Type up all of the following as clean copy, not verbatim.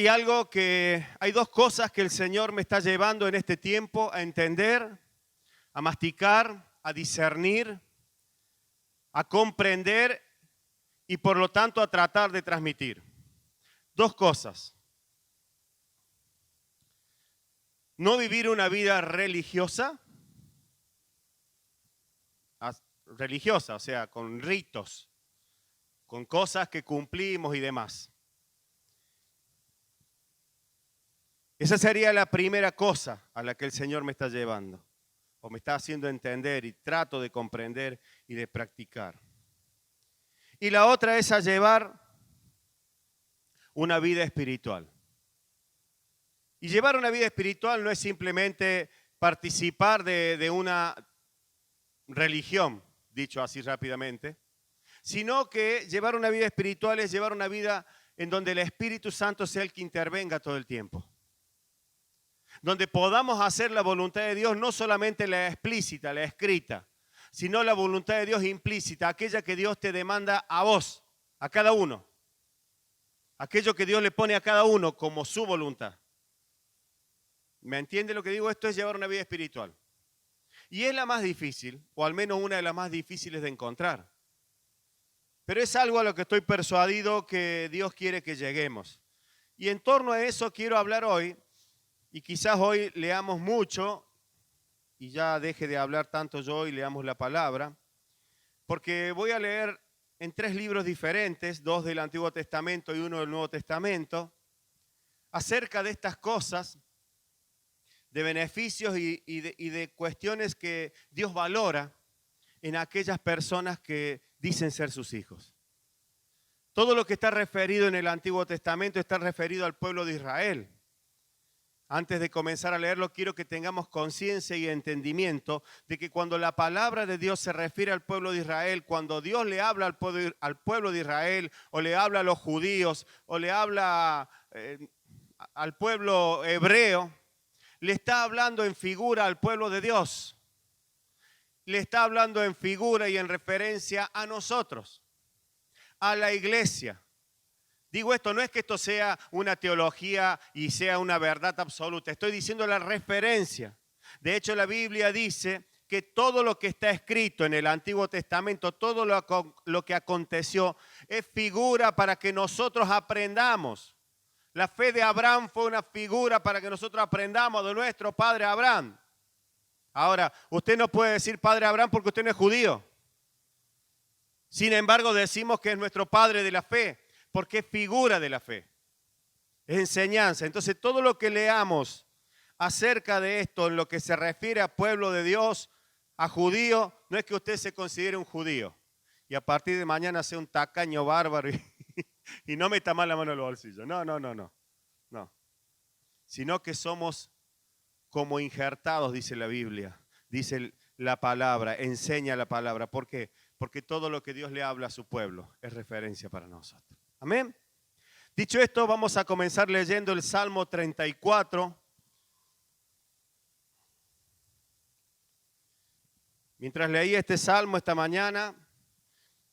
Hay dos cosas que el Señor me está llevando en este tiempo a entender, a masticar, a discernir, a comprender y por lo tanto a tratar de transmitir. Dos cosas. No vivir una vida religiosa, o sea, con ritos, con cosas que cumplimos y demás. Esa sería la primera cosa a la que el Señor me está llevando, o me está haciendo entender y trato de comprender y de practicar. Y la otra es a llevar una vida espiritual. Y llevar una vida espiritual no es simplemente participar de una religión, dicho así rápidamente, sino que llevar una vida espiritual es llevar una vida en donde el Espíritu Santo sea el que intervenga todo el tiempo. Donde podamos hacer la voluntad de Dios, no solamente la explícita, la escrita, sino la voluntad de Dios implícita, aquella que Dios te demanda a vos, a cada uno. Aquello que Dios le pone a cada uno como su voluntad. ¿Me entiende lo que digo? Esto es llevar una vida espiritual. Y es la más difícil, o al menos una de las más difíciles de encontrar. Pero es algo a lo que estoy persuadido que Dios quiere que lleguemos. Y en torno a eso quiero hablar hoy, y quizás hoy leamos mucho, y ya deje de hablar tanto yo y leamos la palabra, porque voy a leer en 3 libros diferentes, 2 del Antiguo Testamento y 1 del Nuevo Testamento, acerca de estas cosas, de beneficios y de cuestiones que Dios valora en aquellas personas que dicen ser sus hijos. Todo lo que está referido en el Antiguo Testamento está referido al pueblo de Israel. Antes de comenzar a leerlo, quiero que tengamos conciencia y entendimiento de que cuando la palabra de Dios se refiere al pueblo de Israel, cuando Dios le habla al pueblo de Israel, o le habla a los judíos, o le habla al pueblo hebreo, le está hablando en figura al pueblo de Dios. Le está hablando en figura y en referencia a nosotros, a la iglesia. Digo esto, no es que esto sea una teología y sea una verdad absoluta. Estoy diciendo la referencia. De hecho, la Biblia dice que todo lo que está escrito en el Antiguo Testamento, todo lo que aconteció, es figura para que nosotros aprendamos. La fe de Abraham fue una figura para que nosotros aprendamos de nuestro padre Abraham. Ahora, usted no puede decir padre Abraham porque usted no es judío. Sin embargo, decimos que es nuestro padre de la fe, porque es figura de la fe. Es enseñanza. Entonces, todo lo que leamos acerca de esto, en lo que se refiere a pueblo de Dios, a judío, no es que usted se considere un judío y a partir de mañana sea un tacaño bárbaro y no meta más la mano en el bolsillo. No. Sino que somos como injertados, dice la Biblia, dice la palabra, enseña la palabra. ¿Por qué? Porque todo lo que Dios le habla a su pueblo es referencia para nosotros. Amén. Dicho esto, vamos a comenzar leyendo el Salmo 34. Mientras leía este salmo esta mañana,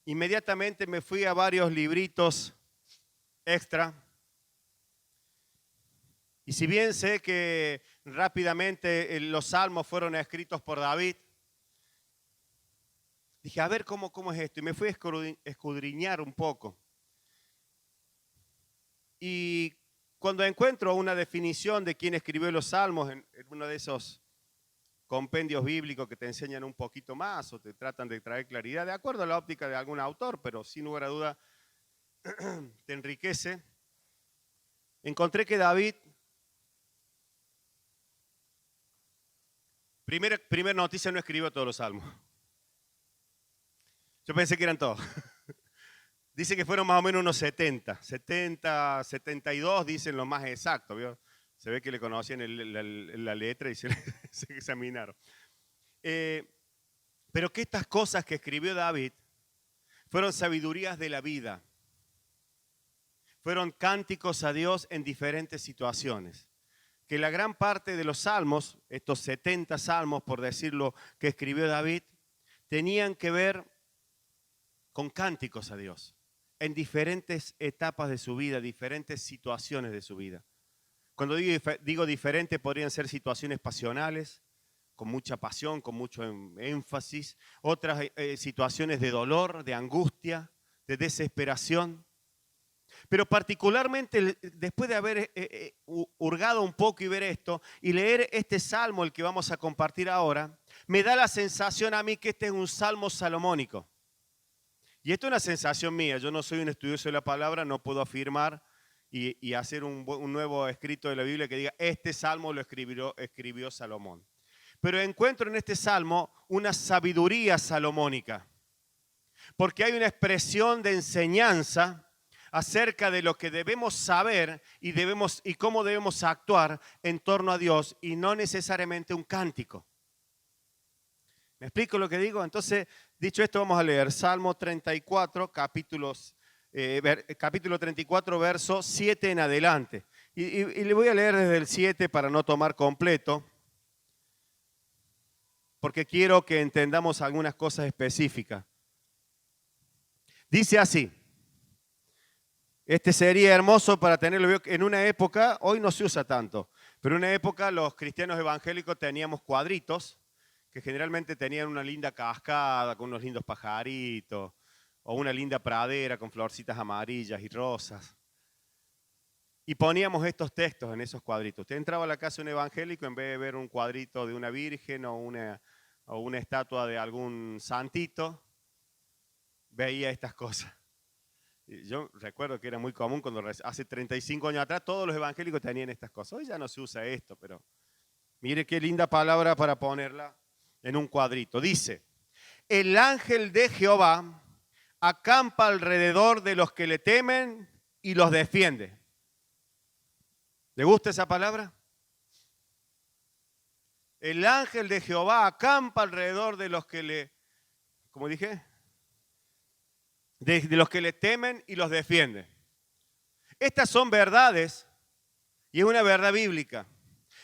inmediatamente me fui a varios libritos extra. Y si bien sé que rápidamente los salmos fueron escritos por David, dije, a ver cómo es esto. Y me fui a escudriñar un poco. Y cuando encuentro una definición de quién escribió los salmos en uno de esos compendios bíblicos que te enseñan un poquito más o te tratan de traer claridad, de acuerdo a la óptica de algún autor, pero sin lugar a duda te enriquece, encontré que David, primer noticia, no escribió todos los salmos. Yo pensé que eran todos. Dice que fueron más o menos unos 70, 72 dicen lo más exacto, ¿vio? Se ve que le conocían la letra y se examinaron. Pero que estas cosas que escribió David fueron sabidurías de la vida. Fueron cánticos a Dios en diferentes situaciones. Que la gran parte de los salmos, estos 70 salmos, por decirlo, que escribió David, tenían que ver con cánticos a Dios. en diferentes etapas de su vida, diferentes situaciones de su vida. Cuando digo diferente, podrían ser situaciones pasionales, con mucha pasión, con mucho énfasis, otras situaciones de dolor, de angustia, de desesperación. Pero particularmente después de haber hurgado un poco y ver esto y leer este salmo, el que vamos a compartir ahora, me da la sensación a mí que este es un salmo salomónico. Y esto es una sensación mía, yo no soy un estudioso de la palabra, no puedo afirmar y hacer un nuevo escrito de la Biblia que diga, este salmo lo escribió Salomón. Pero encuentro en este salmo una sabiduría salomónica, porque hay una expresión de enseñanza acerca de lo que debemos saber y cómo debemos actuar en torno a Dios y no necesariamente un cántico. ¿Me explico lo que digo? Entonces, dicho esto, vamos a leer Salmo 34, capítulo 34, verso 7 en adelante. Y le voy a leer desde el 7 para no tomar completo, porque quiero que entendamos algunas cosas específicas. Dice así, este sería hermoso para tenerlo en una época, hoy no se usa tanto, pero en una época los cristianos evangélicos teníamos cuadritos que generalmente tenían una linda cascada con unos lindos pajaritos o una linda pradera con florcitas amarillas y rosas. Y poníamos estos textos en esos cuadritos. Usted entraba a la casa de un evangélico, en vez de ver un cuadrito de una virgen o una estatua de algún santito, veía estas cosas. Yo recuerdo que era muy común cuando hace 35 años atrás todos los evangélicos tenían estas cosas. Hoy ya no se usa esto, pero mire qué linda palabra para ponerla en un cuadrito. Dice, el ángel de Jehová acampa alrededor de los que le temen y los defiende. ¿Le gusta esa palabra? El ángel de Jehová acampa alrededor de los que le, ¿cómo dije? De los que le temen y los defiende. Estas son verdades y es una verdad bíblica.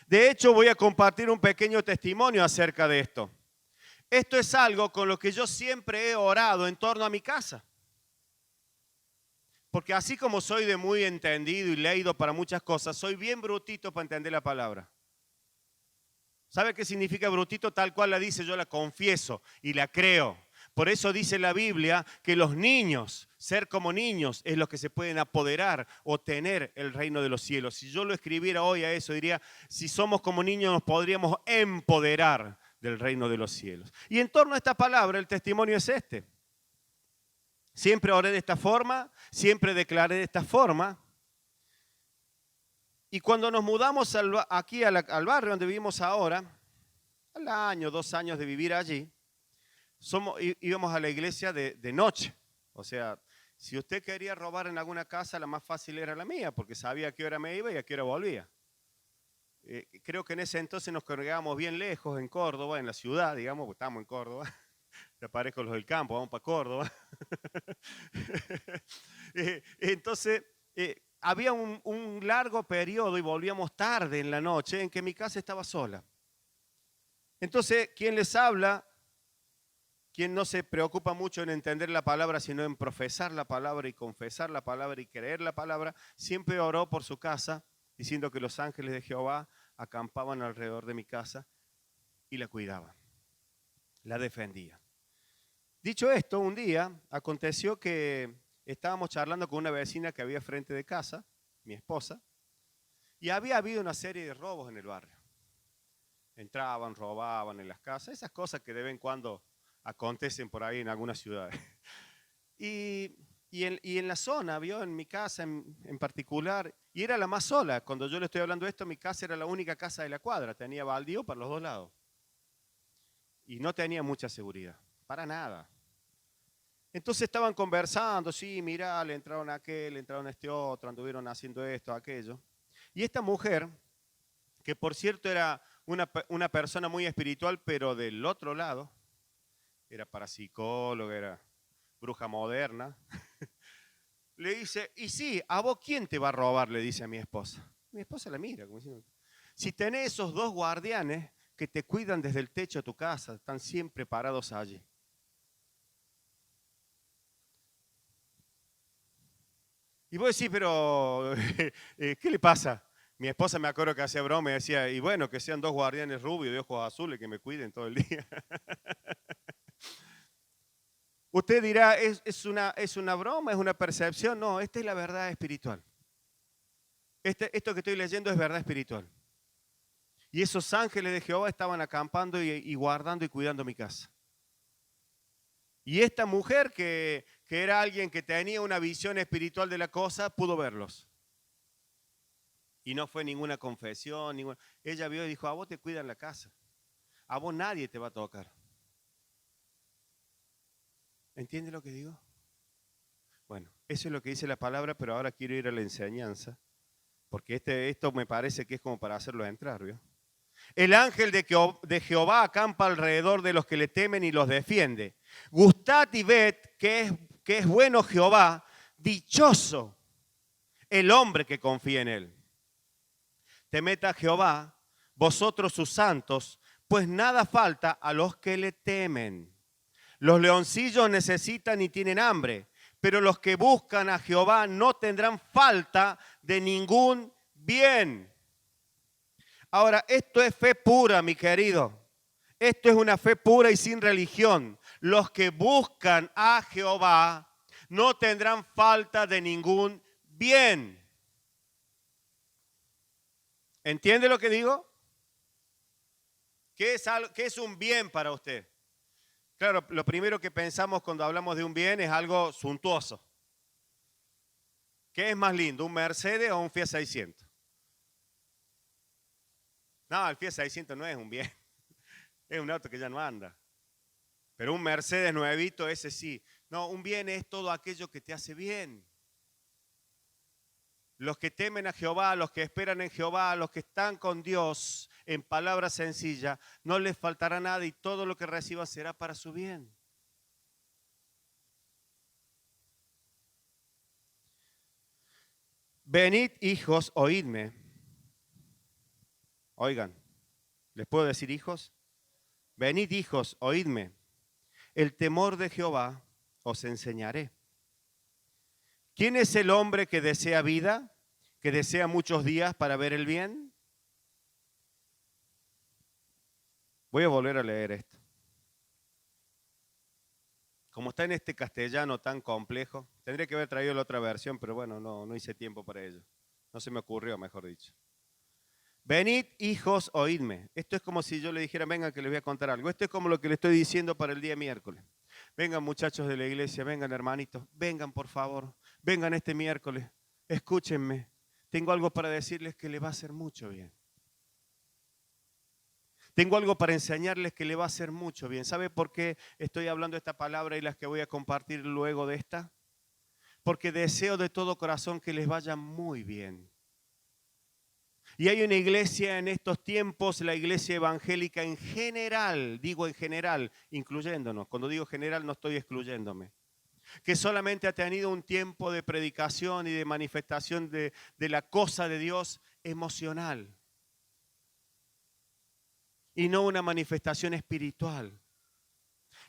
De hecho, voy a compartir un pequeño testimonio acerca de esto. Esto es algo con lo que yo siempre he orado en torno a mi casa. Porque así como soy de muy entendido y leído para muchas cosas, soy bien brutito para entender la palabra. ¿Sabe qué significa brutito? Tal cual la dice, yo la confieso y la creo. Por eso dice la Biblia que los niños, ser como niños, es los que se pueden apoderar o tener el reino de los cielos. Si yo lo escribiera hoy a eso, diría, si somos como niños nos podríamos empoderar del reino de los cielos. Y en torno a esta palabra el testimonio es este. Siempre oré de esta forma, siempre declaré de esta forma. Y cuando nos mudamos aquí al barrio donde vivimos ahora, al año, 2 años de vivir allí, íbamos a la iglesia de noche. O sea, si usted quería robar en alguna casa, la más fácil era la mía, porque sabía a qué hora me iba y a qué hora volvía. Creo que en ese entonces nos congregábamos bien lejos, en Córdoba, en la ciudad, digamos, porque estamos en Córdoba. Te parezco los del campo, vamos para Córdoba. Entonces, había un largo periodo y volvíamos tarde en la noche en que mi casa estaba sola. Entonces, quien les habla, quien no se preocupa mucho en entender la palabra, sino en profesar la palabra y confesar la palabra y creer la palabra, siempre oró por su casa, diciendo que los ángeles de Jehová acampaban alrededor de mi casa y la cuidaban, la defendían. Dicho esto, un día aconteció que estábamos charlando con una vecina que había frente de casa, mi esposa, y había habido una serie de robos en el barrio. Entraban, robaban en las casas, esas cosas que de vez en cuando acontecen por ahí en algunas ciudades. Y en la zona, vio, en mi casa en particular, y era la más sola. Cuando yo le estoy hablando de esto, mi casa era la única casa de la cuadra, tenía baldío para los 2 lados. Y no tenía mucha seguridad, para nada. Entonces estaban conversando, sí, mirá, le entraron a aquel, le entraron a este otro, anduvieron haciendo esto, aquello. Y esta mujer, que por cierto era una persona muy espiritual, pero del otro lado, era parapsicóloga, era bruja moderna, le dice, y sí, ¿a vos quién te va a robar? Le dice a mi esposa. Mi esposa la mira, como diciendo, si tenés esos 2 guardianes que te cuidan desde el techo de tu casa, están siempre parados allí. Y vos decís, pero ¿qué le pasa? Mi esposa me acuerdo que hacía broma y decía, y bueno, que sean dos guardianes rubios de ojos azules que me cuiden todo el día. Usted dirá, ¿es una broma? ¿Es una percepción? No, esta es la verdad espiritual. Esto que estoy leyendo es verdad espiritual. Y esos ángeles de Jehová estaban acampando y guardando y cuidando mi casa. Y esta mujer que era alguien que tenía una visión espiritual de la cosa, pudo verlos. Y no fue ninguna confesión. Ella vio y dijo, a vos te cuidan la casa. A vos nadie te va a tocar. ¿Entiende lo que digo? Bueno, eso es lo que dice la palabra, pero ahora quiero ir a la enseñanza. Porque esto me parece que es como para hacerlo entrar, ¿vio? El ángel de Jehová acampa alrededor de los que le temen y los defiende. Gustad y ved que es bueno Jehová, dichoso el hombre que confía en él. Temed a Jehová, vosotros sus santos, pues nada falta a los que le temen. Los leoncillos necesitan y tienen hambre, pero los que buscan a Jehová no tendrán falta de ningún bien. Ahora, esto es fe pura, mi querido. Esto es una fe pura y sin religión. Los que buscan a Jehová no tendrán falta de ningún bien. ¿Entiende lo que digo? ¿Qué es un bien para usted? Claro, lo primero que pensamos cuando hablamos de un bien es algo suntuoso. ¿Qué es más lindo, un Mercedes o un Fiat 600? No, el Fiat 600 no es un bien. Es un auto que ya no anda. Pero un Mercedes nuevito, ese sí. No, un bien es todo aquello que te hace bien. Los que temen a Jehová, los que esperan en Jehová, los que están con Dios, en palabras sencillas, no les faltará nada y todo lo que reciban será para su bien. Venid, hijos, oídme. Oigan, ¿les puedo decir hijos? Venid, hijos, oídme. El temor de Jehová os enseñaré. ¿Quién es el hombre que desea vida, que desea muchos días para ver el bien? Voy a volver a leer esto. Como está en este castellano tan complejo, tendría que haber traído la otra versión, pero bueno, no hice tiempo para ello. No se me ocurrió, mejor dicho. Venid, hijos, oídme. Esto es como si yo le dijera, vengan que les voy a contar algo. Esto es como lo que le estoy diciendo para el día miércoles. Vengan muchachos de la iglesia, vengan hermanitos, vengan por favor, vengan este miércoles, escúchenme. Tengo algo para decirles que les va a hacer mucho bien. Tengo algo para enseñarles que le va a hacer mucho bien. ¿Sabe por qué estoy hablando esta palabra y las que voy a compartir luego de esta? Porque deseo de todo corazón que les vaya muy bien. Y hay una iglesia en estos tiempos, la iglesia evangélica en general, digo en general, incluyéndonos. Cuando digo general no estoy excluyéndome. Que solamente ha tenido un tiempo de predicación y de manifestación de la cosa de Dios emocional. Y no una manifestación espiritual.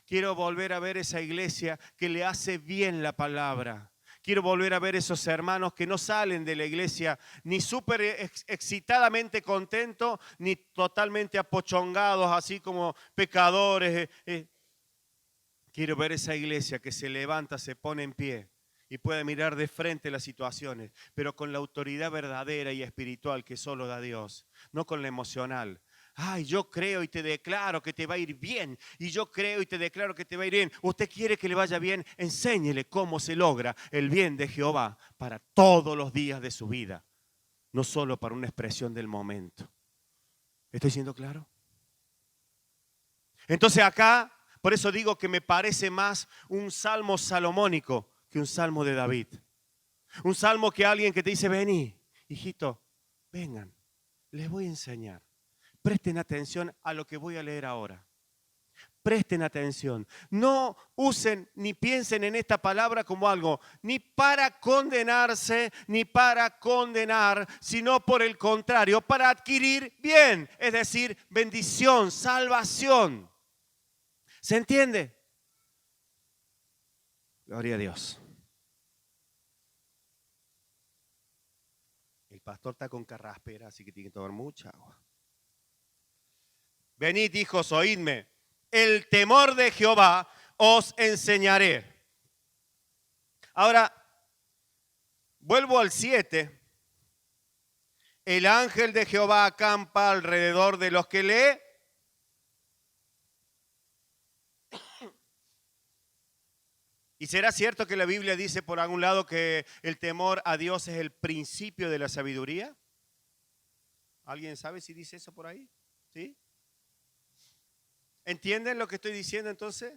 Quiero volver a ver esa iglesia que le hace bien la palabra. Quiero volver a ver esos hermanos que no salen de la iglesia ni súper excitadamente contentos, ni totalmente apochongados, así como pecadores. Quiero ver esa iglesia que se levanta, se pone en pie y puede mirar de frente las situaciones, pero con la autoridad verdadera y espiritual que solo da Dios, no con la emocional. Ay, yo creo y te declaro que te va a ir bien. Y yo creo y te declaro que te va a ir bien. Usted quiere que le vaya bien, enséñele cómo se logra el bien de Jehová para todos los días de su vida, no solo para una expresión del momento. ¿Estoy siendo claro? Entonces acá, por eso digo que me parece más un salmo salomónico que un salmo de David. Un salmo que alguien que te dice, vení, hijito, vengan, les voy a enseñar. Presten atención a lo que voy a leer ahora. Presten atención. No usen ni piensen en esta palabra como algo ni para condenarse ni para condenar, sino por el contrario, para adquirir bien, es decir, bendición, salvación. ¿Se entiende? Gloria a Dios. pastor está con carraspera, así que tiene que tomar mucha agua. Venid, hijos, oídme. El temor de Jehová os enseñaré. Ahora, vuelvo al 7. El ángel de Jehová acampa alrededor de los que lee. ¿Y será cierto que la Biblia dice por algún lado que el temor a Dios es el principio de la sabiduría? ¿Alguien sabe si dice eso por ahí? ¿Sí? ¿Entienden lo que estoy diciendo entonces?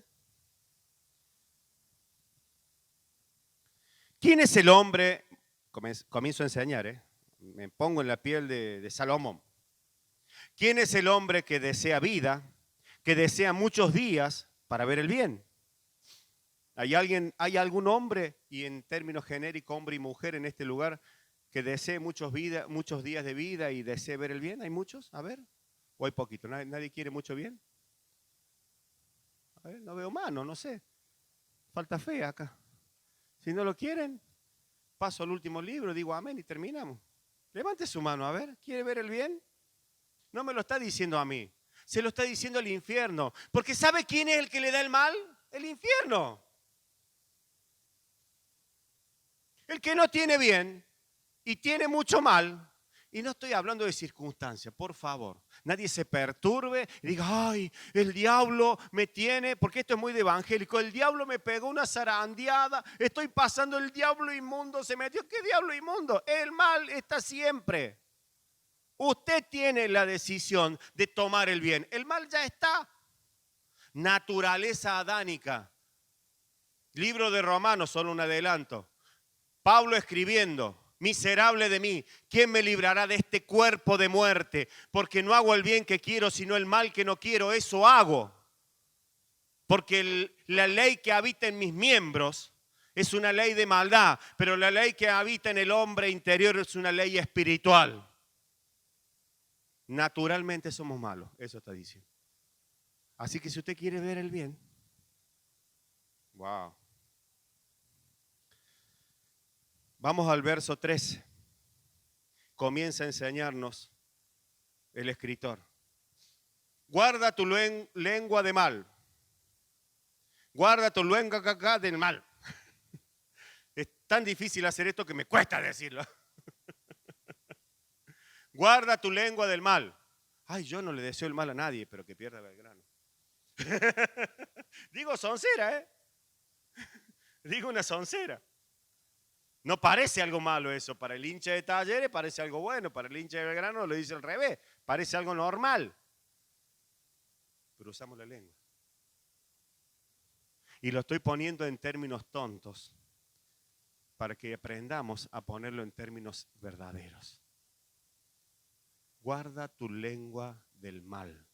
¿Quién es el hombre? Comienzo a enseñar, me pongo en la piel de Salomón. ¿Quién es el hombre que desea vida, que desea muchos días para ver el bien? ¿Hay algún hombre, y en términos genéricos hombre y mujer en este lugar, que desee muchos días de vida y desee ver el bien? ¿Hay muchos? A ver. ¿O hay poquito? ¿Nadie quiere mucho bien? A ver, no veo mano, no sé. Falta fe acá. Si no lo quieren, paso al último libro, digo amén y terminamos. Levante su mano, a ver, ¿quiere ver el bien? No me lo está diciendo a mí, se lo está diciendo al infierno. Porque ¿sabe quién es el que le da el mal? El infierno. El que no tiene bien y tiene mucho mal. Y no estoy hablando de circunstancias, por favor. Nadie se perturbe y diga, ay, el diablo me tiene, porque esto es muy de evangélico, el diablo me pegó una zarandeada, estoy pasando, el diablo inmundo se metió. ¿Qué diablo inmundo? El mal está siempre. Usted tiene la decisión de tomar el bien. El mal ya está. Naturaleza adánica. Libro de Romanos, solo un adelanto. Pablo escribiendo. Miserable de mí, ¿quién me librará de este cuerpo de muerte? Porque no hago el bien que quiero, sino el mal que no quiero, eso hago. Porque la ley que habita en mis miembros es una ley de maldad, pero la ley que habita en el hombre interior es una ley espiritual. Naturalmente somos malos, eso está diciendo. Así que si usted quiere ver el bien, wow. Vamos al verso 13. Comienza a enseñarnos el escritor. Guarda tu lengua de mal. Guarda tu lengua del mal. Es tan difícil hacer esto que me cuesta decirlo. Guarda tu lengua del mal. Ay, yo no le deseo el mal a nadie, pero que pierda el grano. Digo soncera, Digo una soncera. No parece algo malo eso. Para el hincha de Talleres parece algo bueno. Para el hincha de Belgrano lo dice al revés. Parece algo normal. Pero usamos la lengua. Y lo estoy poniendo en términos tontos para que aprendamos a ponerlo en términos verdaderos. Guarda tu lengua del mal.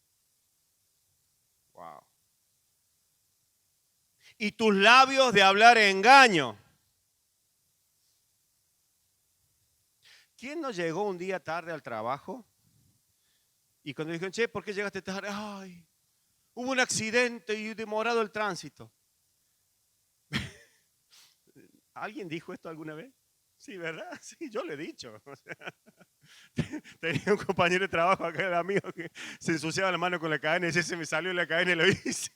Wow. Y tus labios de hablar engaño. ¿Quién no llegó un día tarde al trabajo? Y cuando dijeron, che, ¿por qué llegaste tarde? Ay, hubo un accidente y demorado el tránsito. ¿Alguien dijo esto alguna vez? Sí, ¿verdad? Sí, yo lo he dicho. O sea, tenía un compañero de trabajo acá, el amigo, que se ensuciaba la mano con la cadena y decía, se me salió la cadena y lo hice.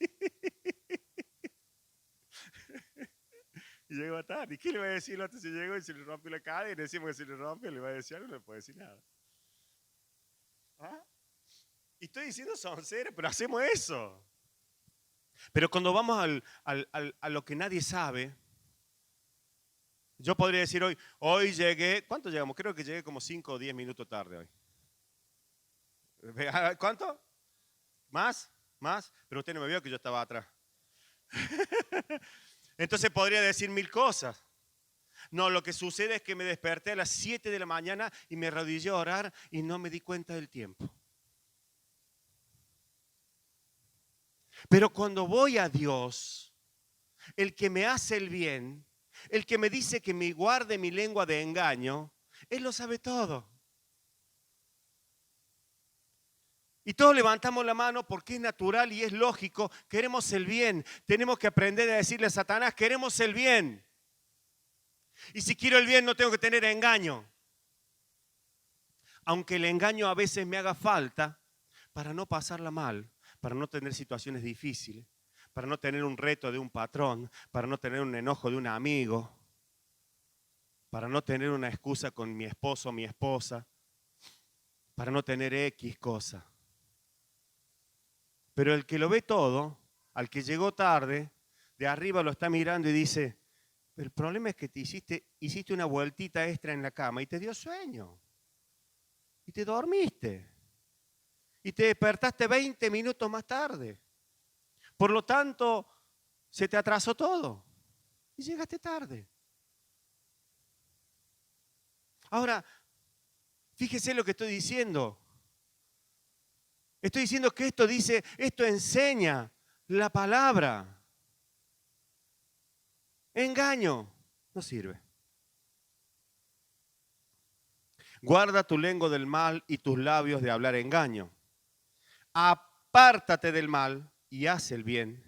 Y llegó tarde. ¿Y qué le va a decir el otro si llegó y se le rompió la cadena? Y decimos que se le rompió, le va a decir algo, no le puede decir nada. ¿Ah? Y estoy diciendo soncera, pero hacemos eso. Pero cuando vamos a lo que nadie sabe, yo podría decir hoy llegué, ¿cuánto llegamos? Creo que llegué como 5 o 10 minutos tarde hoy. ¿Cuánto? ¿Más? ¿Más? Pero usted no me vio que yo estaba atrás. Entonces podría decir 1000 cosas. No, lo que sucede es que me desperté a las 7 de la mañana y me arrodillé a orar y no me di cuenta del tiempo. Pero cuando voy a Dios, el que me hace el bien, el que me dice que me guarde mi lengua de engaño, Él lo sabe todo. Y todos levantamos la mano porque es natural y es lógico. Queremos el bien. Tenemos que aprender a decirle a Satanás, queremos el bien. Y si quiero el bien no tengo que tener engaño. aunque el engaño a veces me haga falta, para no pasarla mal, para no tener situaciones difíciles, para no tener un reto de un patrón, para no tener un enojo de un amigo, para no tener una excusa con mi esposo o mi esposa, para no tener X cosa. Pero el que lo ve todo, al que llegó tarde, de arriba lo está mirando y dice, el problema es que te hiciste una vueltita extra en la cama y te dio sueño. Y te dormiste. Y te despertaste 20 minutos más tarde. Por lo tanto, se te atrasó todo. Y llegaste tarde. Ahora, fíjese lo que estoy diciendo. Estoy diciendo que esto enseña la palabra. Engaño no sirve. Guarda tu lengua del mal y tus labios de hablar engaño. Apártate del mal y haz el bien.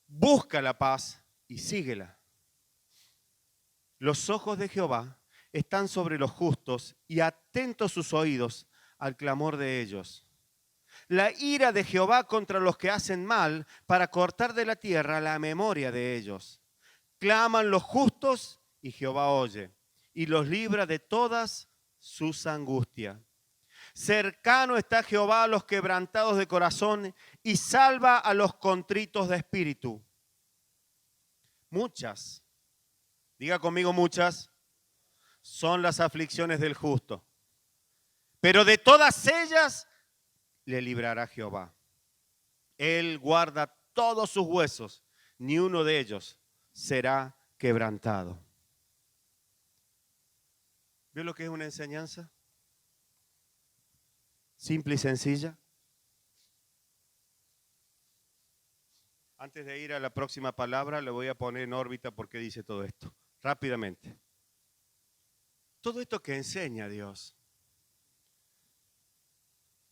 Busca la paz y síguela. Los ojos de Jehová están sobre los justos y atentos sus oídos al clamor de ellos. La ira de Jehová contra los que hacen mal para cortar de la tierra la memoria de ellos. Claman los justos y Jehová oye y los libra de todas sus angustias. Cercano está Jehová a los quebrantados de corazón y salva a los contritos de espíritu. Muchas, diga conmigo muchas, son las aflicciones del justo, pero de todas ellas le librará Jehová. Él guarda todos sus huesos, ni uno de ellos será quebrantado. ¿Vio lo que es una enseñanza? Simple y sencilla. Antes de ir a la próxima palabra, le voy a poner en órbita por qué dice todo esto. Rápidamente. Todo esto que enseña Dios,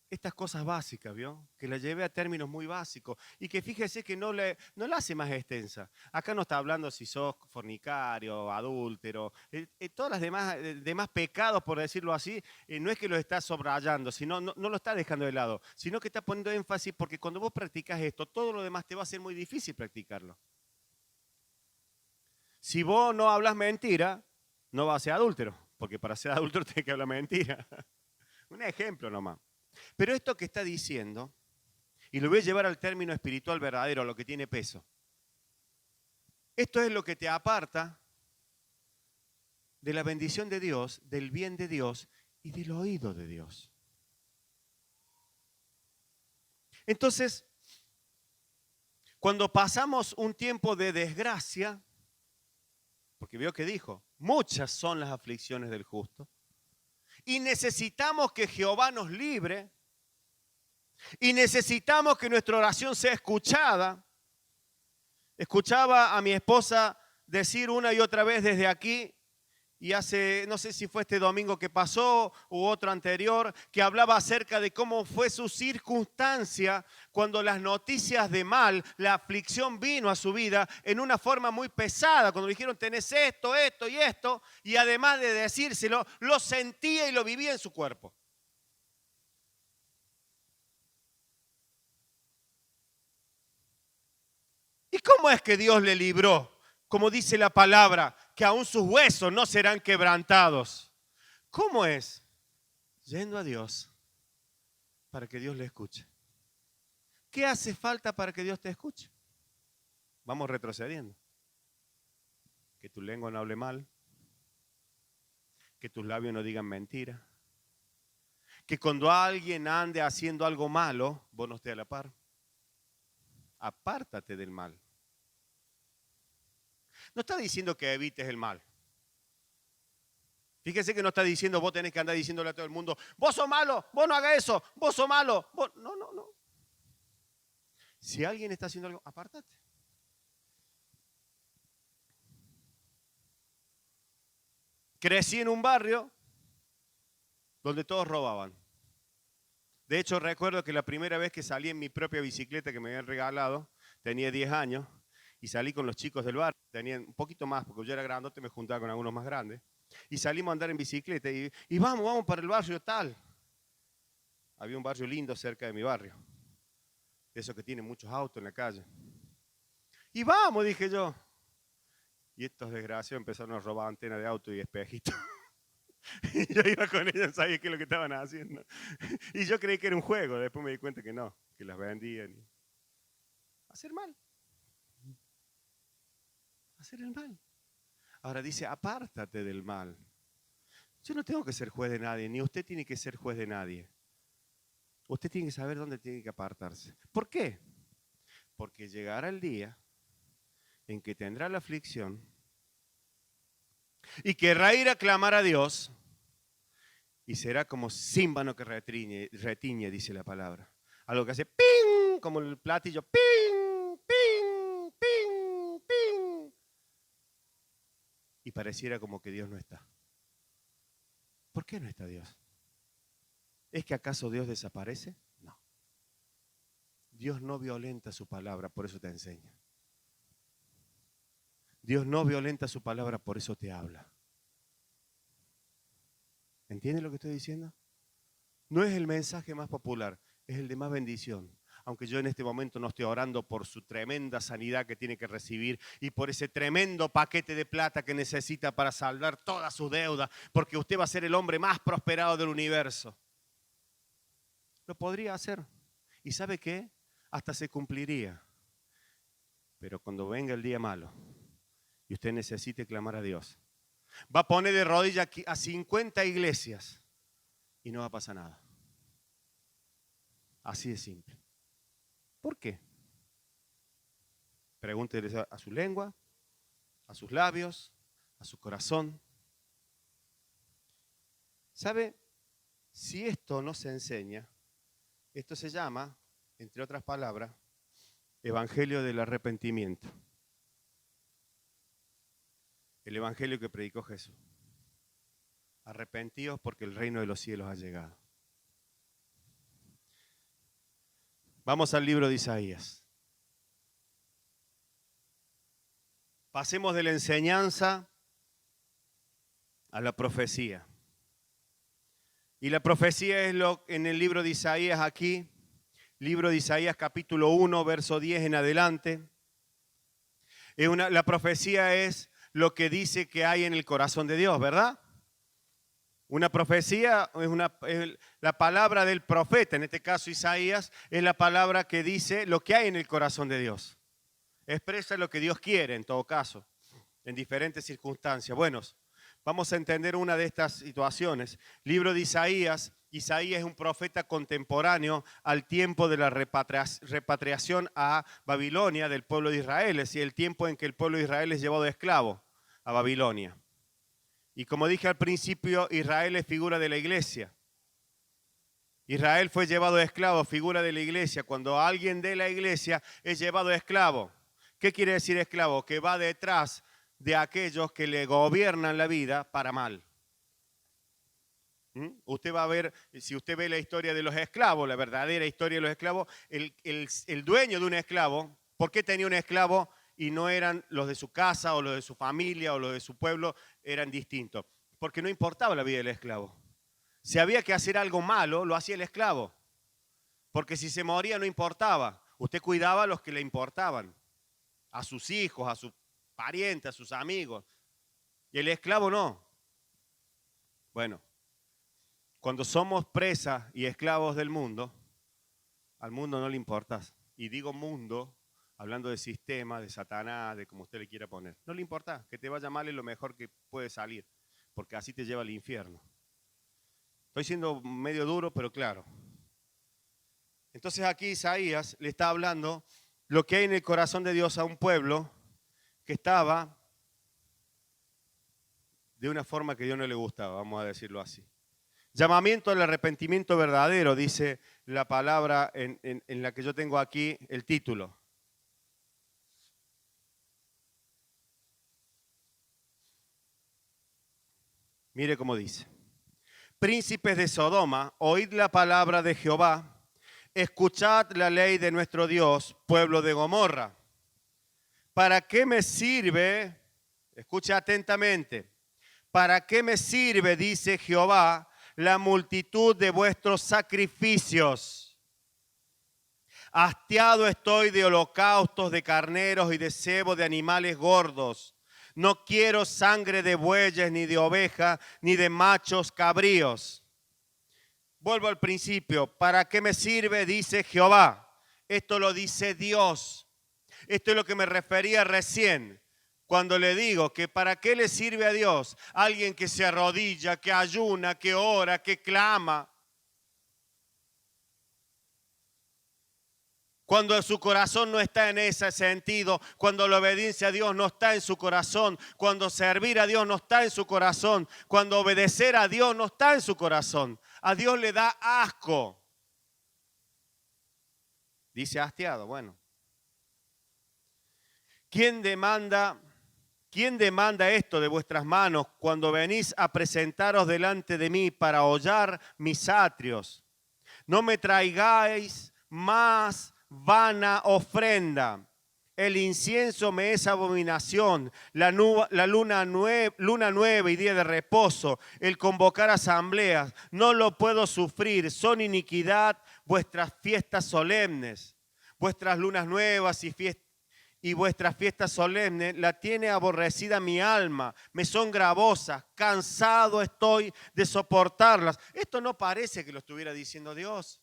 estas cosas básicas, ¿vio? Que la lleve a términos muy básicos y que fíjese que no la hace más extensa. Acá no está hablando si sos fornicario, adúltero, todas las demás pecados, por decirlo así, no es que los está subrayando, sino no lo está dejando de lado, sino que está poniendo énfasis porque cuando vos practicas esto, todo lo demás te va a ser muy difícil practicarlo. Si vos no hablas mentira, no vas a ser adúltero, porque para ser adúltero tenés que hablar mentira. Un ejemplo nomás. Pero esto que está diciendo, y lo voy a llevar al término espiritual verdadero, a lo que tiene peso. Esto es lo que te aparta de la bendición de Dios, del bien de Dios y del oído de Dios. Entonces, cuando pasamos un tiempo de desgracia, porque veo que dijo, muchas son las aflicciones del justo, y necesitamos que Jehová nos libre, y necesitamos que nuestra oración sea escuchada. Escuchaba a mi esposa decir una y otra vez desde aquí, y hace, no sé si fue este domingo que pasó u otro anterior, que hablaba acerca de cómo fue su circunstancia cuando las noticias de mal, la aflicción vino a su vida en una forma muy pesada, cuando le dijeron tenés esto, esto y esto, y además de decírselo, lo sentía y lo vivía en su cuerpo. ¿Y cómo es que Dios le libró? Como dice la palabra, que aún sus huesos no serán quebrantados. ¿Cómo es? Yendo a Dios para que Dios le escuche. ¿Qué hace falta para que Dios te escuche? Vamos retrocediendo. Que tu lengua no hable mal. Que tus labios no digan mentira. Que cuando alguien ande haciendo algo malo, vos no estés a la par. Apártate del mal. No está diciendo que evites el mal. Fíjese que no está diciendo vos tenés que andar diciéndole a todo el mundo, vos sos malo, vos no hagas eso, vos sos malo. No. Si alguien está haciendo algo, apártate. Crecí en un barrio donde todos robaban. De hecho, recuerdo que la primera vez que salí en mi propia bicicleta que me habían regalado, tenía 10 años, y salí con los chicos del barrio, tenían un poquito más, porque yo era grandote, me juntaba con algunos más grandes, y salimos a andar en bicicleta, y vamos para el barrio tal. había un barrio lindo cerca de mi barrio, de esos que tienen muchos autos en la calle. Y vamos, dije yo. Y estos desgraciados empezaron a robar antenas de auto y espejitos. Y yo iba con ellos, sabía qué es lo que estaban haciendo. Y yo creí que era un juego, después me di cuenta que no, que las vendían. Hacer mal. Hacer el mal. Ahora dice, apártate del mal. Yo no tengo que ser juez de nadie, ni usted tiene que ser juez de nadie. Usted tiene que saber dónde tiene que apartarse. ¿Por qué? Porque llegará el día en que tendrá la aflicción y querrá ir a clamar a Dios y será como címbano que retiñe, dice la palabra. Algo que hace ping, como el platillo, ping, ping, ping, ping. Y pareciera como que Dios no está. ¿Por qué no está Dios? ¿Es que acaso Dios desaparece? No. Dios no violenta su palabra, por eso te enseña. Dios no violenta su palabra, por eso te habla. ¿Entiendes lo que estoy diciendo? No es el mensaje más popular, es el de más bendición. Aunque yo en este momento no estoy orando por su tremenda sanidad que tiene que recibir y por ese tremendo paquete de plata que necesita para saldar toda su deuda, porque usted va a ser el hombre más prosperado del universo. Lo podría hacer. ¿Y sabe qué? Hasta se cumpliría. Pero cuando venga el día malo y usted necesite clamar a Dios, va a poner de rodillas a 50 iglesias y no va a pasar nada. Así de simple. ¿Por qué? Pregúntele a su lengua, a sus labios, a su corazón. ¿Sabe? Si esto no se enseña, esto se llama, entre otras palabras, Evangelio del arrepentimiento. El evangelio que predicó Jesús. Arrepentíos porque el reino de los cielos ha llegado. Vamos al libro de Isaías. Pasemos de la enseñanza a la profecía. Y la profecía es lo en el libro de Isaías aquí, libro de Isaías capítulo 1, verso 10 en adelante. La profecía es lo que dice que hay en el corazón de Dios, ¿verdad? Una profecía es la palabra del profeta, en este caso Isaías, es la palabra que dice lo que hay en el corazón de Dios. Expresa lo que Dios quiere en todo caso, en diferentes circunstancias. Bueno, vamos a entender una de estas situaciones. Libro de Isaías. Isaías es un profeta contemporáneo al tiempo de la repatriación a Babilonia del pueblo de Israel, es decir, el tiempo en que el pueblo de Israel es llevado de esclavo a Babilonia. Y como dije al principio, Israel es figura de la iglesia. Israel fue llevado de esclavo, figura de la iglesia. Cuando alguien de la iglesia es llevado de esclavo, ¿qué quiere decir esclavo? Que va detrás de aquellos que le gobiernan la vida para mal. Usted va a ver, si usted ve la historia de los esclavos, la verdadera historia de los esclavos, el dueño de un esclavo, ¿por qué tenía un esclavo y no eran los de su casa o los de su familia o los de su pueblo? Eran distintos. Porque no importaba la vida del esclavo. Si había que hacer algo malo, lo hacía el esclavo. Porque si se moría no importaba. Usted cuidaba a los que le importaban. A sus hijos, a sus parientes, a sus amigos. Y el esclavo no. Bueno, cuando somos presas y esclavos del mundo, al mundo no le importas. Y digo mundo, hablando de sistema, de Satanás, de como usted le quiera poner. No le importa, que te vaya mal es lo mejor que puede salir, porque así te lleva al infierno. Estoy siendo medio duro, pero claro. Entonces aquí Isaías le está hablando lo que hay en el corazón de Dios a un pueblo que estaba de una forma que a Dios no le gustaba, vamos a decirlo así. Llamamiento al arrepentimiento verdadero, dice la palabra en la que yo tengo aquí el título. Mire cómo dice. Príncipes de Sodoma, oíd la palabra de Jehová, escuchad la ley de nuestro Dios, pueblo de Gomorra. ¿Para qué me sirve? Escucha atentamente. ¿Para qué me sirve, dice Jehová, la multitud de vuestros sacrificios. Hastiado estoy de holocaustos de carneros y de cebo de animales gordos. No quiero sangre de bueyes, ni de ovejas, ni de machos cabríos. Vuelvo al principio. ¿Para qué me sirve? Dice Jehová. Esto lo dice Dios. Esto es lo que me refería recién. Cuando le digo que para qué le sirve a Dios alguien que se arrodilla, que ayuna, que ora, que clama. Cuando su corazón no está en ese sentido, cuando la obediencia a Dios no está en su corazón, cuando servir a Dios no está en su corazón, cuando obedecer a Dios no está en su corazón. A Dios le da asco. Dice hastiado, bueno. ¿Quién demanda esto de vuestras manos cuando venís a presentaros delante de mí para hollar mis atrios? No me traigáis más vana ofrenda. El incienso me es abominación, la luna nueva y día de reposo, el convocar asambleas, no lo puedo sufrir, son iniquidad vuestras fiestas solemnes, vuestras lunas nuevas y vuestras fiestas solemnes, la tiene aborrecida mi alma, me son gravosas, cansado estoy de soportarlas. Esto no parece que lo estuviera diciendo Dios.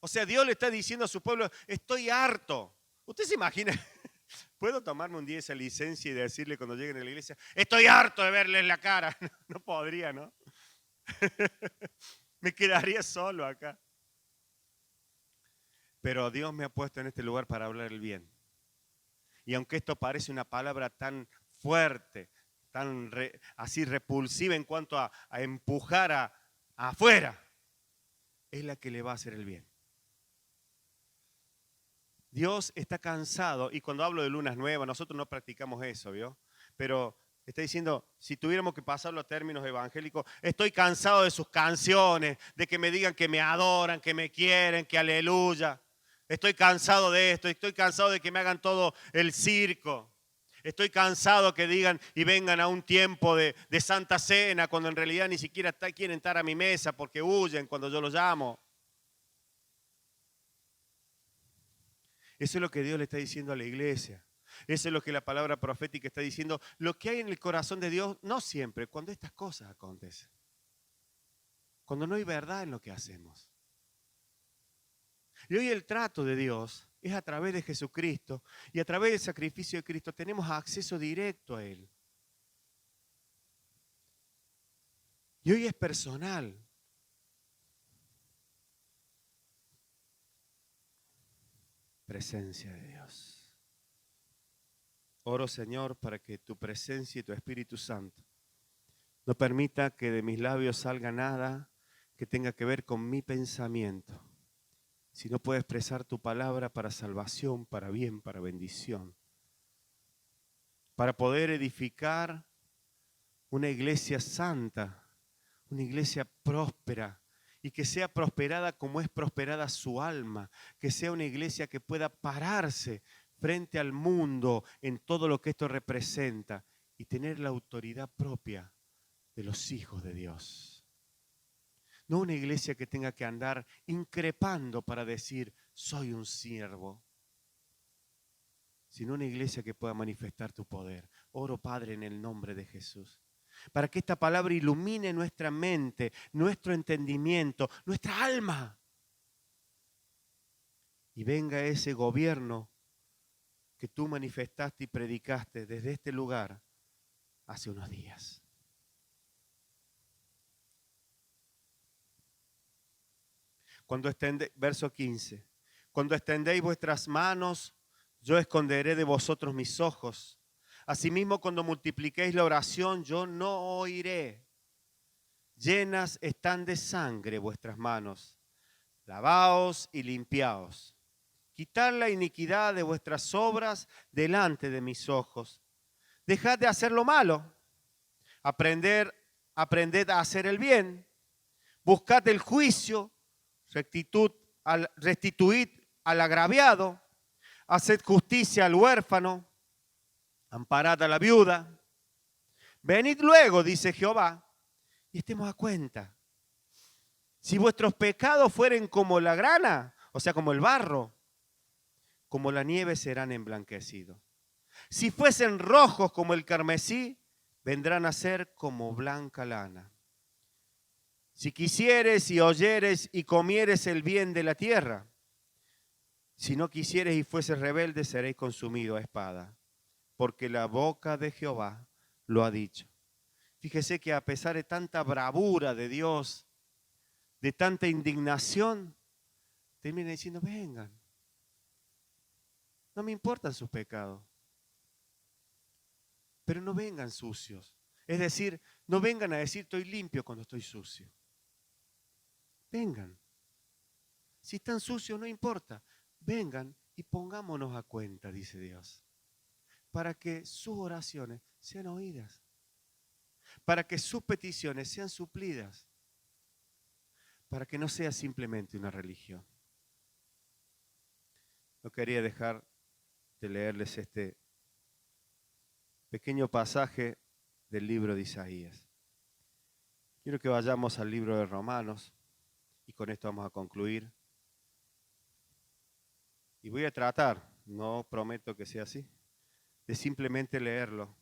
O sea, Dios le está diciendo a su pueblo, estoy harto. ¿Usted se imagina? ¿Puedo tomarme un día esa licencia y decirle cuando lleguen a la iglesia, estoy harto de verles la cara? No podría, ¿no? Me quedaría solo acá. Pero Dios me ha puesto en este lugar para hablar el bien. Y aunque esto parece una palabra tan fuerte, tan así repulsiva en cuanto a empujar afuera, es la que le va a hacer el bien. Dios está cansado, y cuando hablo de lunas nuevas, nosotros no practicamos eso, ¿vio? Pero está diciendo, si tuviéramos que pasarlo a términos evangélicos, estoy cansado de sus canciones, de que me digan que me adoran, que me quieren, que aleluya. Estoy cansado de esto, estoy cansado de que me hagan todo el circo. Estoy cansado que digan y vengan a un tiempo de Santa Cena, cuando en realidad ni siquiera quieren estar a mi mesa porque huyen cuando yo los llamo. Eso es lo que Dios le está diciendo a la iglesia. Eso es lo que la palabra profética está diciendo. Lo que hay en el corazón de Dios, no siempre, cuando estas cosas acontecen. Cuando no hay verdad en lo que hacemos. Y hoy el trato de Dios es a través de Jesucristo. Y a través del sacrificio de Cristo tenemos acceso directo a Él. Y hoy es personal. Presencia de Dios. Oro, Señor, para que tu presencia y tu Espíritu Santo no permita que de mis labios salga nada que tenga que ver con mi pensamiento, sino pueda expresar tu palabra para salvación, para bien, para bendición, para poder edificar una iglesia santa, una iglesia próspera, y que sea prosperada como es prosperada su alma, que sea una iglesia que pueda pararse frente al mundo en todo lo que esto representa y tener la autoridad propia de los hijos de Dios. No una iglesia que tenga que andar increpando para decir, soy un siervo, sino una iglesia que pueda manifestar tu poder. Oro, Padre, en el nombre de Jesús, para que esta palabra ilumine nuestra mente, nuestro entendimiento, nuestra alma. Y venga ese gobierno que tú manifestaste y predicaste desde este lugar hace unos días. Verso 15. Cuando extendéis vuestras manos, yo esconderé de vosotros mis ojos. Asimismo, cuando multipliquéis la oración, yo no oiré. Llenas están de sangre vuestras manos. Lavaos y limpiaos. Quitad la iniquidad de vuestras obras delante de mis ojos. Dejad de hacer lo malo. Aprended a hacer el bien. Buscad el juicio. Restituid al agraviado. Haced justicia al huérfano. Amparad a la viuda. Venid luego, dice Jehová, y estemos a cuenta. Si vuestros pecados fueren como la grana, o sea, como el barro, como la nieve serán emblanquecidos. Si fuesen rojos como el carmesí, vendrán a ser como blanca lana. Si quisieres y oyeres y comieres el bien de la tierra, si no quisieres y fueses rebelde, seréis consumidos a espada, porque la boca de Jehová lo ha dicho. Fíjese que a pesar de tanta bravura de Dios, de tanta indignación, termina diciendo, vengan. No me importan sus pecados, pero no vengan sucios. Es decir, no vengan a decir estoy limpio cuando estoy sucio. Vengan. Si están sucios, no importa. Vengan y pongámonos a cuenta, dice Dios, para que sus oraciones sean oídas, para que sus peticiones sean suplidas, para que no sea simplemente una religión. No quería dejar de leerles este pequeño pasaje del libro de Isaías. Quiero que vayamos al libro de Romanos y con esto vamos a concluir. Y voy a tratar, no prometo que sea así, de simplemente leerlo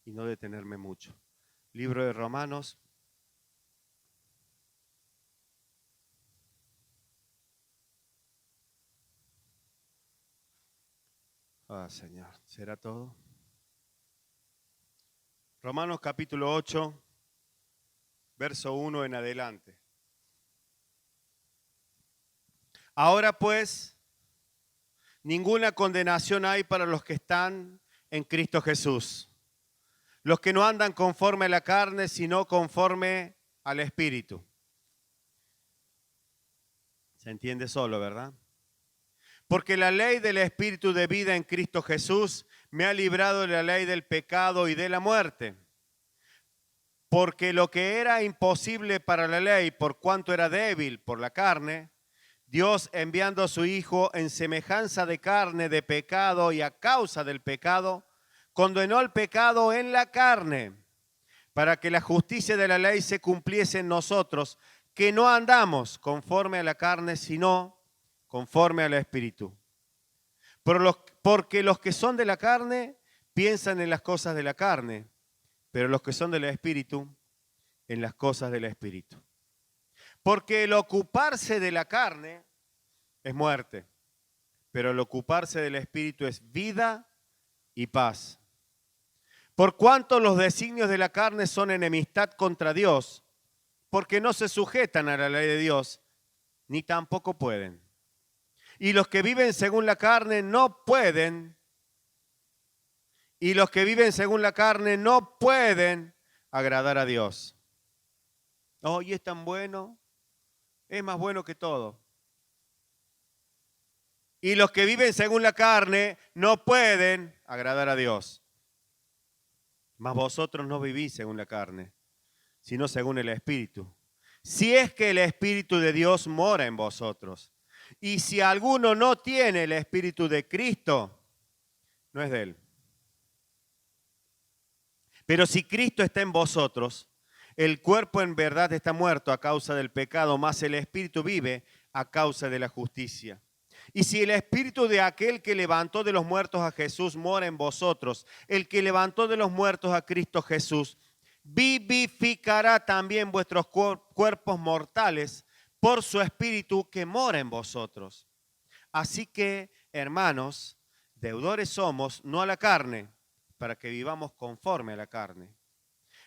y no detenerme mucho. Libro de Romanos. Ah, Señor, ¿será todo? Romanos capítulo 8, verso 1 en adelante. Ahora pues, ninguna condenación hay para los que están en Cristo Jesús. Los que no andan conforme a la carne, sino conforme al Espíritu. Se entiende solo, ¿verdad? Porque la ley del Espíritu de vida en Cristo Jesús me ha librado de la ley del pecado y de la muerte. Porque lo que era imposible para la ley, por cuanto era débil por la carne, Dios enviando a su Hijo en semejanza de carne, de pecado y a causa del pecado, condenó al pecado en la carne, para que la justicia de la ley se cumpliese en nosotros, que no andamos conforme a la carne, sino conforme al Espíritu. Porque los que son de la carne piensan en las cosas de la carne, pero los que son del Espíritu, en las cosas del Espíritu. Porque el ocuparse de la carne es muerte, pero el ocuparse del Espíritu es vida y paz. Por cuanto los designios de la carne son enemistad contra Dios, porque no se sujetan a la ley de Dios, ni tampoco pueden. Y los que viven según la carne no pueden, agradar a Dios. Oh, y es tan bueno, es más bueno que todo. Y los que viven según la carne no pueden agradar a Dios. Mas vosotros no vivís según la carne, sino según el Espíritu. Si es que el Espíritu de Dios mora en vosotros. Y si alguno no tiene el Espíritu de Cristo, no es de él. Pero si Cristo está en vosotros, el cuerpo en verdad está muerto a causa del pecado, mas el Espíritu vive a causa de la justicia. Y si el Espíritu de aquel que levantó de los muertos a Jesús mora en vosotros, el que levantó de los muertos a Cristo Jesús, vivificará también vuestros cuerpos mortales por su Espíritu que mora en vosotros. Así que, hermanos, deudores somos, no a la carne, para que vivamos conforme a la carne.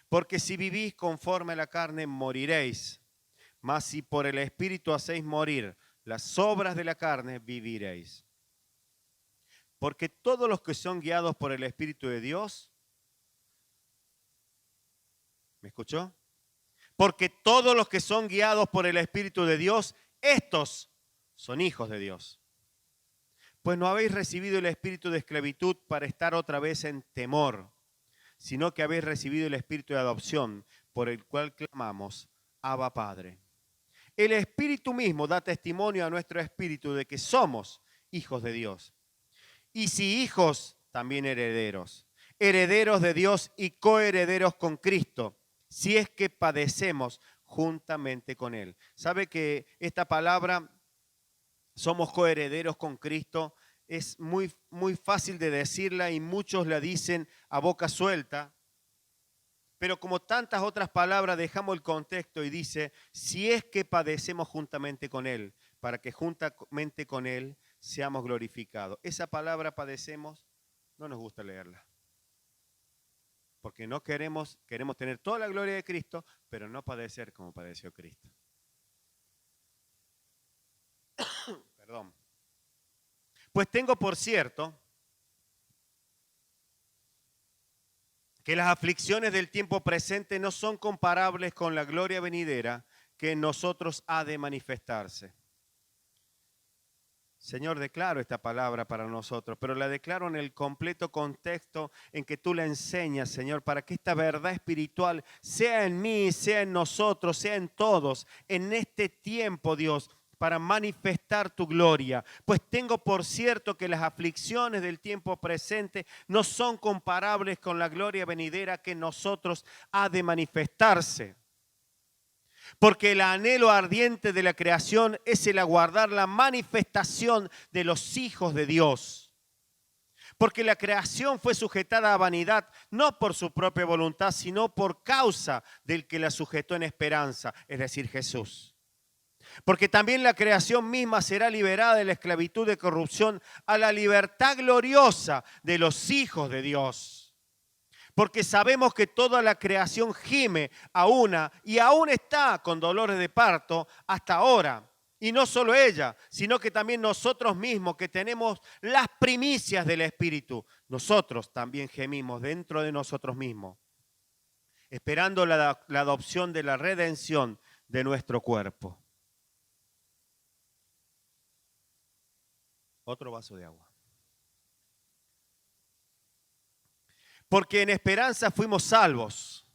Porque si vivís conforme a la carne, moriréis. Mas si por el Espíritu hacéis morir las obras de la carne, viviréis. Porque todos los que son guiados por el Espíritu de Dios, ¿me escuchó? Porque todos los que son guiados por el Espíritu de Dios, estos son hijos de Dios. Pues no habéis recibido el espíritu de esclavitud para estar otra vez en temor, sino que habéis recibido el espíritu de adopción, por el cual clamamos, Abba Padre. El Espíritu mismo da testimonio a nuestro espíritu de que somos hijos de Dios. Y si hijos, también herederos, herederos de Dios y coherederos con Cristo, si es que padecemos juntamente con Él. ¿Sabe que esta palabra, somos coherederos con Cristo, es muy, muy fácil de decirla y muchos la dicen a boca suelta? Pero como tantas otras palabras, dejamos el contexto y dice, si es que padecemos juntamente con Él, para que juntamente con Él seamos glorificados. Esa palabra padecemos, no nos gusta leerla. Porque no queremos tener toda la gloria de Cristo, pero no padecer como padeció Cristo. Perdón. Pues tengo por cierto que las aflicciones del tiempo presente no son comparables con la gloria venidera que en nosotros ha de manifestarse. Señor, declaro esta palabra para nosotros, pero la declaro en el completo contexto en que tú la enseñas, Señor, para que esta verdad espiritual sea en mí, sea en nosotros, sea en todos, en este tiempo, Dios, para manifestar tu gloria. Pues tengo por cierto que las aflicciones del tiempo presente no son comparables con la gloria venidera que en nosotros ha de manifestarse. Porque el anhelo ardiente de la creación es el aguardar la manifestación de los hijos de Dios. Porque la creación fue sujetada a vanidad, no por su propia voluntad, sino por causa del que la sujetó en esperanza, es decir, Jesús. Porque también la creación misma será liberada de la esclavitud de corrupción a la libertad gloriosa de los hijos de Dios. Porque sabemos que toda la creación gime a una y aún está con dolores de parto hasta ahora. Y no solo ella, sino que también nosotros mismos que tenemos las primicias del Espíritu, nosotros también gemimos dentro de nosotros mismos, esperando la adopción de la redención de nuestro cuerpo. Otro vaso de agua. Porque en esperanza fuimos salvos,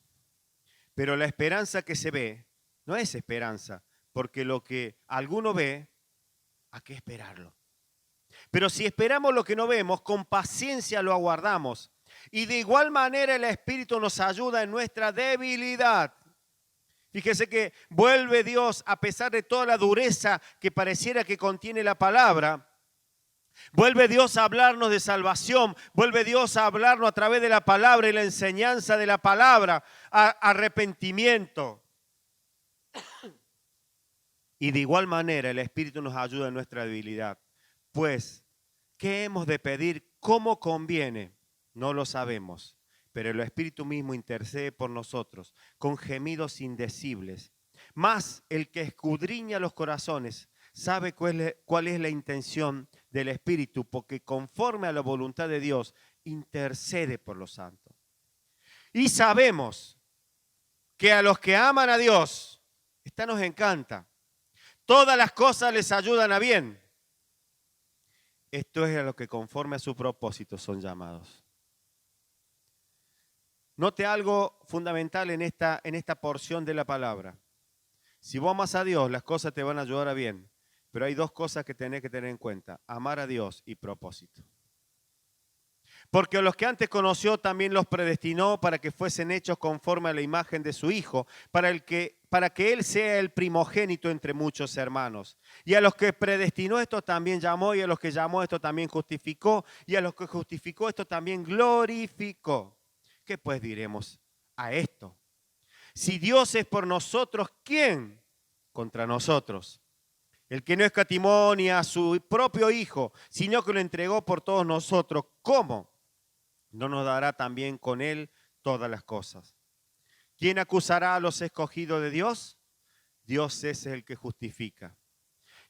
pero la esperanza que se ve no es esperanza, porque lo que alguno ve, ¿a qué esperarlo? Pero si esperamos lo que no vemos, con paciencia lo aguardamos. Y de igual manera el Espíritu nos ayuda en nuestra debilidad. Fíjese que vuelve Dios, a pesar de toda la dureza que pareciera que contiene la palabra, vuelve Dios a hablarnos de salvación, vuelve Dios a hablarnos a través de la palabra y la enseñanza de la palabra, arrepentimiento. Y de igual manera el Espíritu nos ayuda en nuestra debilidad. Pues, ¿qué hemos de pedir? ¿Cómo conviene? No lo sabemos, pero el Espíritu mismo intercede por nosotros con gemidos indecibles. Mas el que escudriña los corazones sabe cuál es la intención del Espíritu, porque conforme a la voluntad de Dios intercede por los santos. Y sabemos que a los que aman a Dios, esta nos encanta, todas las cosas les ayudan a bien. Esto es a lo que conforme a su propósito son llamados. Note algo fundamental en esta porción de la palabra. Si vos amas a Dios, las cosas te van a ayudar a bien. Pero hay dos cosas que tenés que tener en cuenta: amar a Dios y propósito. Porque a los que antes conoció también los predestinó para que fuesen hechos conforme a la imagen de su Hijo, para que Él sea el primogénito entre muchos hermanos. Y a los que predestinó esto también llamó, y a los que llamó esto también justificó, y a los que justificó esto también glorificó. ¿Qué pues diremos a esto? Si Dios es por nosotros, ¿quién contra nosotros? El que no escatimó ni a su propio Hijo, sino que lo entregó por todos nosotros, ¿cómo no nos dará también con Él todas las cosas? ¿Quién acusará a los escogidos de Dios? Dios es el que justifica.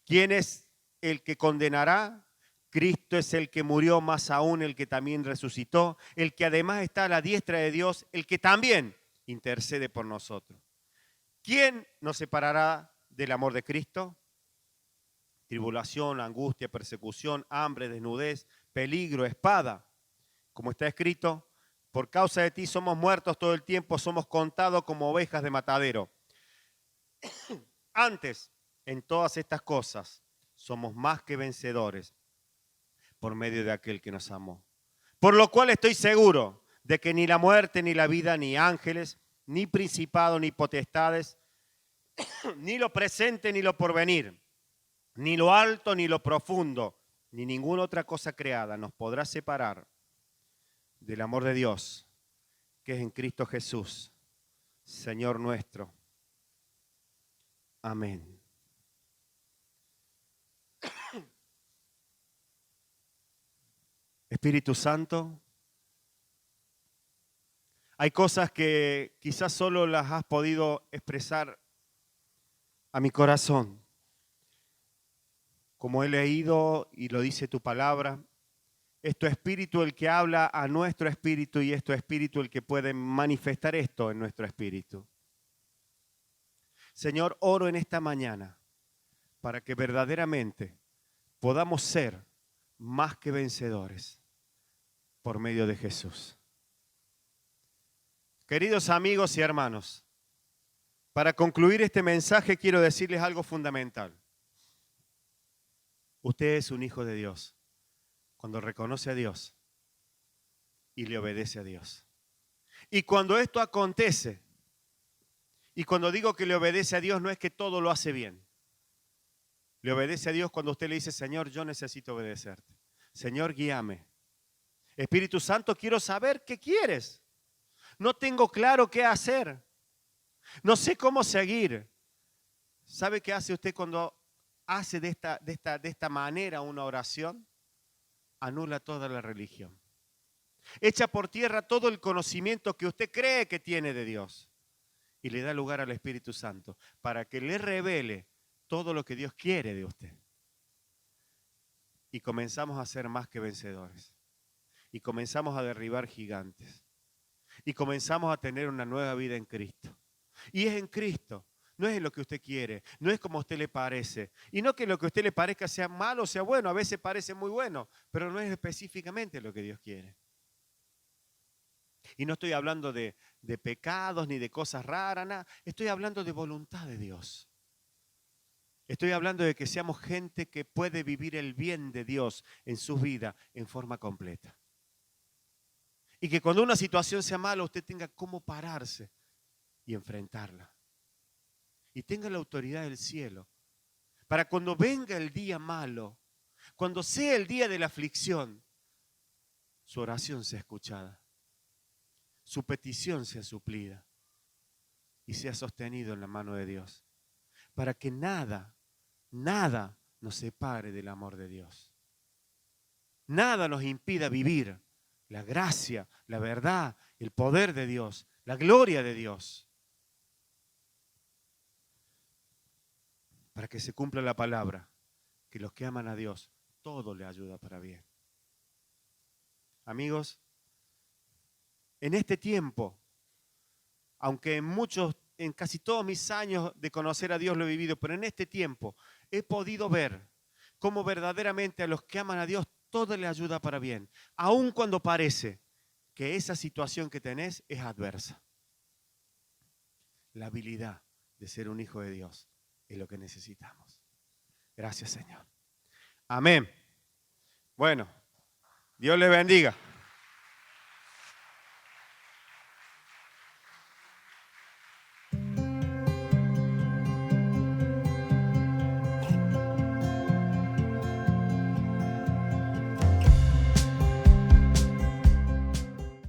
¿Quién es el que condenará? Cristo es el que murió, más aún el que también resucitó, el que además está a la diestra de Dios, el que también intercede por nosotros. ¿Quién nos separará del amor de Cristo? Tribulación, angustia, persecución, hambre, desnudez, peligro, espada. Como está escrito, por causa de ti somos muertos todo el tiempo, somos contados como ovejas de matadero. Antes, en todas estas cosas, somos más que vencedores por medio de aquel que nos amó. Por lo cual estoy seguro de que ni la muerte, ni la vida, ni ángeles, ni principados, ni potestades, ni lo presente, ni lo porvenir, ni lo alto, ni lo profundo, ni ninguna otra cosa creada nos podrá separar del amor de Dios, que es en Cristo Jesús, Señor nuestro. Amén. Espíritu Santo, hay cosas que quizás solo las has podido expresar a mi corazón. Como he leído y lo dice tu palabra, es tu espíritu el que habla a nuestro espíritu y es tu espíritu el que puede manifestar esto en nuestro espíritu. Señor, oro en esta mañana para que verdaderamente podamos ser más que vencedores por medio de Jesús. Queridos amigos y hermanos, para concluir este mensaje quiero decirles algo fundamental. Usted es un hijo de Dios cuando reconoce a Dios y le obedece a Dios. Y cuando esto acontece, y cuando digo que le obedece a Dios no es que todo lo hace bien. Le obedece a Dios cuando usted le dice, Señor, yo necesito obedecerte. Señor, guíame. Espíritu Santo, quiero saber qué quieres. No tengo claro qué hacer. No sé cómo seguir. ¿Sabe qué hace usted cuando hace de esta manera una oración? Anula toda la religión. Echa por tierra todo el conocimiento que usted cree que tiene de Dios y le da lugar al Espíritu Santo para que le revele todo lo que Dios quiere de usted. Y comenzamos a ser más que vencedores. Y comenzamos a derribar gigantes. Y comenzamos a tener una nueva vida en Cristo. Y es en Cristo. No es lo que usted quiere, no es como a usted le parece. Y no que lo que a usted le parezca sea malo o sea bueno, a veces parece muy bueno, pero no es específicamente lo que Dios quiere. Y no estoy hablando de pecados ni de cosas raras, nada. Estoy hablando de voluntad de Dios. Estoy hablando de que seamos gente que puede vivir el bien de Dios en su vida en forma completa. Y que cuando una situación sea mala, usted tenga cómo pararse y enfrentarla. Y tenga la autoridad del cielo. Para cuando venga el día malo, cuando sea el día de la aflicción, su oración sea escuchada. Su petición sea suplida. Y sea sostenido en la mano de Dios. Para que nada nos separe del amor de Dios. Nada nos impida vivir la gracia, la verdad, el poder de Dios, la gloria de Dios. Para que se cumpla la palabra, que los que aman a Dios, todo le ayuda para bien. Amigos, en este tiempo, aunque en casi todos mis años de conocer a Dios lo he vivido, pero en este tiempo he podido ver cómo verdaderamente a los que aman a Dios todo le ayuda para bien, aun cuando parece que esa situación que tenés es adversa. La habilidad de ser un hijo de Dios es lo que necesitamos. Gracias, Señor. Amén. Bueno, Dios les bendiga.